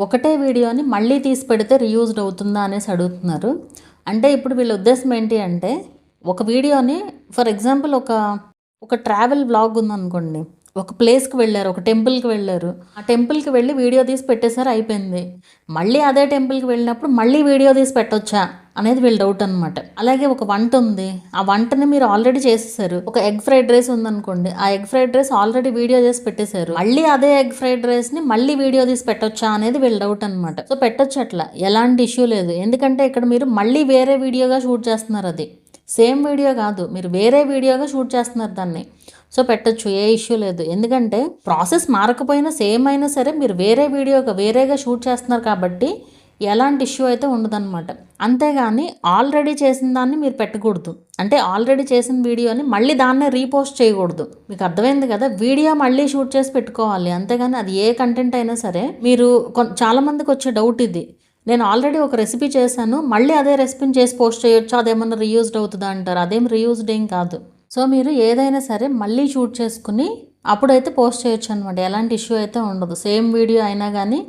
ఒకటే వీడియోని మళ్ళీ తీసి పెడితే రీయూజ్డ్ అవుతుందా అనేసి అడుగుతున్నారు. అంటే ఇప్పుడు వీళ్ళ ఉద్దేశం ఏంటి అంటే, ఒక వీడియోని ఫర్ ఎగ్జాంపుల్ ఒక ట్రావెల్ వ్లాగ్ ఉందనుకోండి. ఒక ప్లేస్‌కి వెళ్లారు. ఒక టెంపుల్‌కి వెళ్లారు. ఆ టెంపుల్‌కి వెళ్లి వీడియో తీసి పెట్టేసారు, అయిపోయింది. మళ్ళీ అదే టెంపుల్‌కి వెళ్ళినప్పుడు మళ్ళీ వీడియో తీసి పెట్టొచ్చా అనేది వీళ్ళ డౌట్ అనమాట. అలాగే ఒక వంట ఉంది. ఆ వంటని మీరు ఆల్రెడీ చేసేసారు. ఒక ఎగ్ ఫ్రైడ్ రైస్ ఉందనుకోండి. ఆ egg fried rice already video చేసి పెట్టేశారు. మళ్ళీ అదే ఎగ్ ఫ్రైడ్ రైస్‌ని మళ్ళీ వీడియో తీసి పెట్టొచ్చా అనేది వీళ్ళ డౌట్ అనమాట. సో పెట్టొచ్చు, అట్లా ఎలాంటి ఇష్యూ లేదు. ఎందుకంటే ఇక్కడ మీరు మళ్ళీ వేరే వీడియోగా షూట్ చేస్తున్నారు. అది సేమ్ వీడియో కాదు, మీరు వేరే వీడియోగా షూట్ చేస్తున్నారు దాన్ని. సో పెట్టొచ్చు, ఏ ఇష్యూ లేదు. ఎందుకంటే ప్రాసెస్ మారకపోయినా సేమ్ అయినా సరే మీరు వేరేగా షూట్ చేస్తున్నారు కాబట్టి ఎలాంటి ఇష్యూ అయితే ఉండదన్నమాట. అంతేగాని ఆల్రెడీ చేసిన దాన్ని మీరు పెట్టకూడదు. అంటే ఆల్రెడీ చేసిన వీడియోని మళ్ళీ దాన్నే రీపోస్ట్ చేయకూడదు. మీకు అర్థమైంది కదా. వీడియో మళ్ళీ షూట్ చేసి పెట్టుకోవాలి. అంతేగాని అది ఏ కంటెంట్ అయినా సరే. మీరు చాలామందికి వచ్చే డౌట్ ఇది, నేను ఆల్రెడీ ఒక రెసిపీ చేశాను, మళ్ళీ అదే రెసిపీని చేసి పోస్ట్ చేయొచ్చు, అదేమన్నా రీయూజ్డ్ అవుతుందా అంటారు. అదేం రీయూజ్డ్ ఏం కాదు. సో మీరు ఏదైనా సరే మళ్ళీ షూట్ చేసుకుని అప్పుడైతే పోస్ట్ చేయొచ్చు అనమాట. ఎలాంటి ఇష్యూ అయితే ఉండదు. సేమ్ వీడియో అయినా కానీ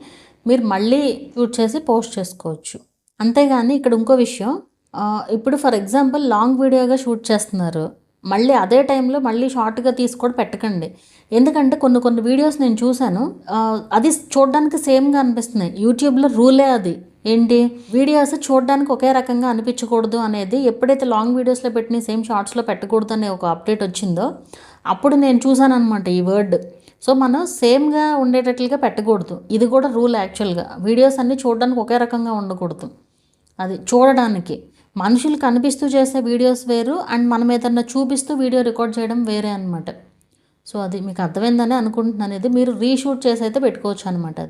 మీరు మళ్ళీ షూట్ చేసి పోస్ట్ చేసుకోవచ్చు. అంతేగాని ఇక్కడ ఇంకో విషయం, ఇప్పుడు ఫర్ ఎగ్జాంపుల్ లాంగ్ వీడియోగా షూట్ చేస్తున్నారు, మళ్ళీ అదే టైంలో మళ్ళీ షార్ట్గా తీసి కూడా పెట్టకండి. ఎందుకంటే కొన్ని వీడియోస్ నేను చూశాను, అది చూడడానికి సేమ్గా అనిపిస్తున్నాయి. యూట్యూబ్లో రూలే అది. ఏంటి, వీడియోస్ చూడడానికి ఒకే రకంగా అనిపించకూడదు అనేది. ఎప్పుడైతే లాంగ్ వీడియోస్లో పెట్టిన సేమ్ షార్ట్స్లో పెట్టకూడదు అనే ఒక అప్డేట్ వచ్చిందో అప్పుడు నేను చూసాను అనమాట ఈ వర్డ్. సో మనం సేమ్గా ఉండేటట్లుగా పెట్టకూడదు. ఇది కూడా రూల్ యాక్చువల్గా. వీడియోస్ అన్నీ చూడడానికి ఒకే రకంగా ఉండకూడదు. అది చూడడానికి మనుషులు కనిపిస్తూ చేసే వీడియోస్ వేరు, అండ్ మనం ఏదన్నా చూపిస్తూ వీడియో రికార్డ్ చేయడం వేరే అనమాట. సో అది మీకు అర్థమైందని అనుకుంటున్నాను. ఇది మీరు రీషూట్ చేసి అయితే పెట్టుకోవచ్చు అనమాట. అది